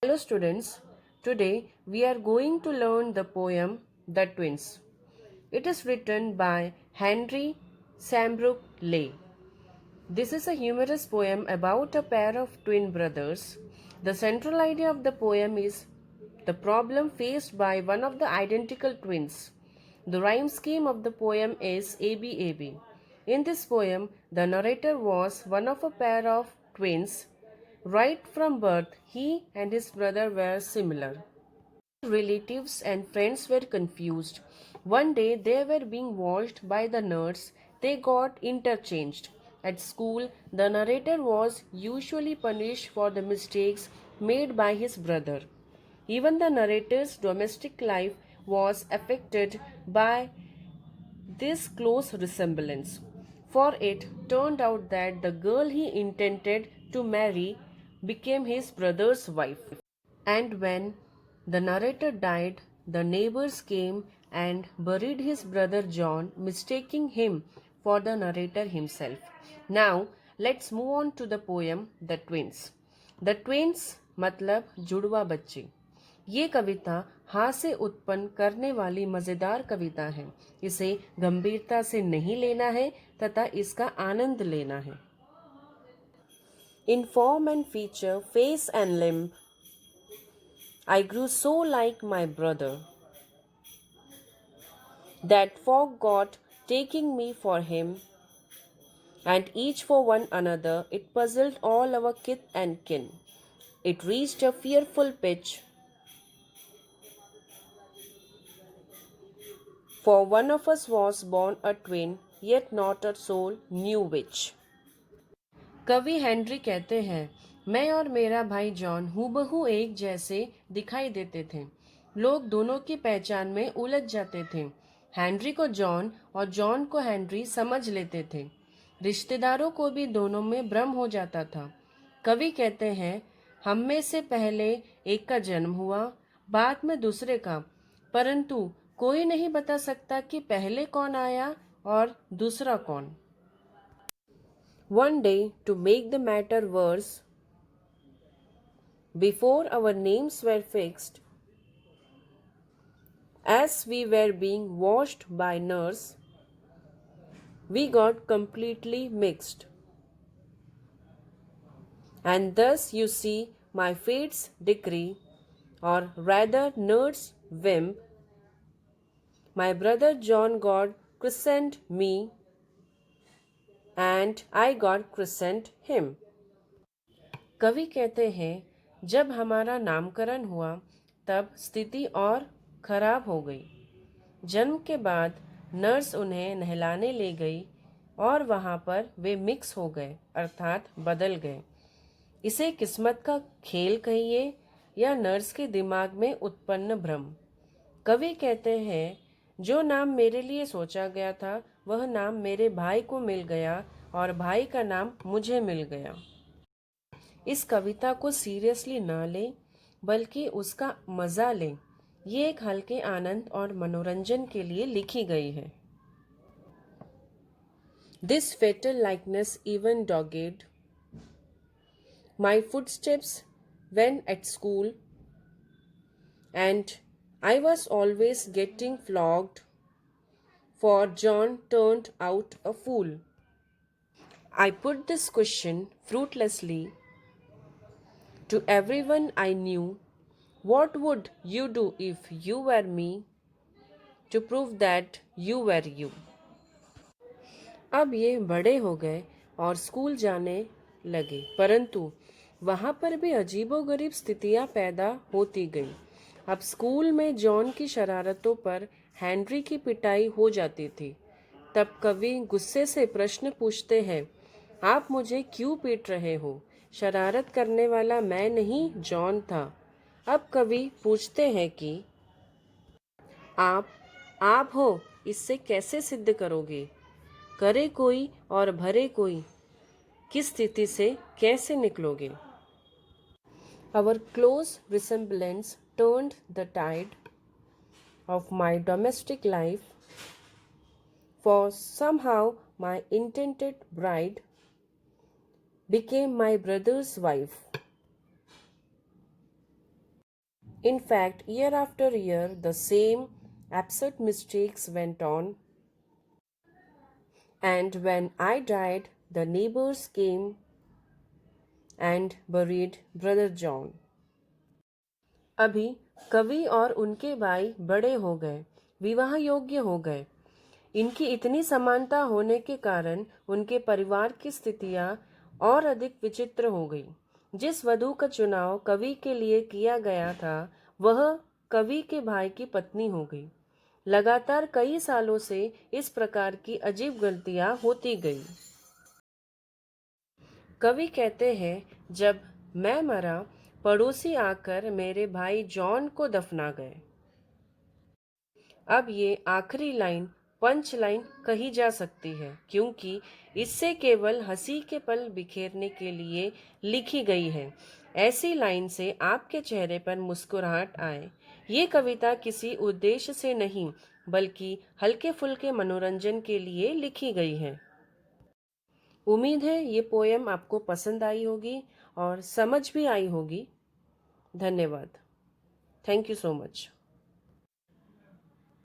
Hello students, today we are going to learn the poem The Twins. It is written by Henry Sambrook Leigh. This is a humorous poem about a pair of twin brothers. The central idea of the poem is the problem faced by one of the identical twins. The rhyme scheme of the poem is ABAB. In this poem, the narrator was one of a pair of twins. Right from birth, he and his brother were similar. Relatives and friends were confused. One day they were being watched by the nurse. They got interchanged. At school, the narrator was usually punished for the mistakes made by his brother. Even the narrator's domestic life was affected by this close resemblance, for it turned out that the girl he intended to marry became his brother's wife. And when the narrator died, the neighbors came and buried his brother John, mistaking him for the narrator himself. Now, let's move on to the poem The Twins. The Twins मतलब जुड़वा बच्चे। ये कविता हास्य उत्पन्न करने वाली मज़ेदार कविता है। इसे गंभीरता से नहीं लेना है तथा इसका आनंद लेना है। In form and feature, face and limb, I grew so like my brother that folk got taking me for him, and each for one another. It puzzled all our kith and kin. It reached a fearful pitch, for one of us was born a twin, yet not a soul knew which. कवि Henry कहते हैं, मैं और मेरा भाई John हूबहू एक जैसे दिखाई देते थे। लोग दोनों की पहचान में उलझ जाते थे। हेनरी को जॉन और जॉन को हेनरी समझ लेते थे। रिश्तेदारों को भी दोनों में भ्रम हो जाता था। कवि कहते हैं, हम में से पहले एक का जन्म हुआ, बाद में दूसरे का, परंतु कोई नहीं बता सकता कि पहले कौन आया और दूसरा कौन। One day, to make the matter worse, before our names were fixed, as we were being washed by nurse, we got completely mixed. And thus you see my fate's decree, or rather nurse whim. My brother John got christened me, and I got christened him. कवि कहते हैं, जब हमारा नामकरण हुआ तब स्थिति और खराब हो गई। जन्म के बाद नर्स उन्हें नहलाने ले गई और वहाँ पर वे मिक्स हो गए, अर्थात बदल गए। इसे किस्मत का खेल कहिए या नर्स के दिमाग में उत्पन्न भ्रम। कवि कहते हैं, जो नाम मेरे लिए सोचा गया था वह नाम मेरे भाई को मिल गया और भाई का नाम मुझे मिल गया। इस कविता को सीरियसली ना लें, बल्कि उसका मज़ा लें। ये एक हल्के आनंद और मनोरंजन के लिए लिखी गई है। This fatal likeness even dogged my footsteps when at school, and I was always getting flogged, for John turned out a fool. I put this question fruitlessly to everyone I knew. What would you do if you were me, to prove that you were you? अब ये बड़े हो गए और school जाने लगे, परंतु वहाँ पर भी अजीबोगरीब स्थितियाँ पैदा होती गईं। अब स्कूल में जॉन की शरारतों पर हेनरी की पिटाई हो जाती थी। तब कवि गुस्से से प्रश्न पूछते हैं, आप मुझे क्यों पीट रहे हो? शरारत करने वाला मैं नहीं, जॉन था। अब कवि पूछते हैं कि आप हो, इससे कैसे सिद्ध करोगे? करे कोई और भरे कोई, किस स्थिति से कैसे निकलोगे? Our close resemblance turned the tide of my domestic life, for somehow my intended bride became my brother's wife. In fact, year after year, the same absurd mistakes went on, and when I died, the neighbors came and buried Brother John. अभी कवि और उनके भाई बड़े हो गए, विवाह योग्य हो गए। इनकी इतनी समानता होने के कारण उनके परिवार की स्थितियां और अधिक विचित्र हो गई। जिस वधू का चुनाव कवि के लिए किया गया था, वह कवि के भाई की पत्नी हो गई। लगातार कई सालों से इस प्रकार की अजीब गलतियां होती गई। कवि कहते हैं, जब मैं मरा, पड़ोसी आकर मेरे भाई जॉन को दफना गए। अब ये आखिरी लाइन पंच लाइन कही जा सकती है, क्योंकि इससे केवल हंसी के पल बिखेरने के लिए लिखी गई है। ऐसी लाइन से आपके चेहरे पर मुस्कुराहट आए। ये कविता किसी उद्देश्य से नहीं, बल्कि हल्के फुल्के मनोरंजन के लिए लिखी गई है। उम्मीद है ये पोयम आपको पसंद आई होगी और समझ भी आई होगी। धन्यवाद। Thank you so much.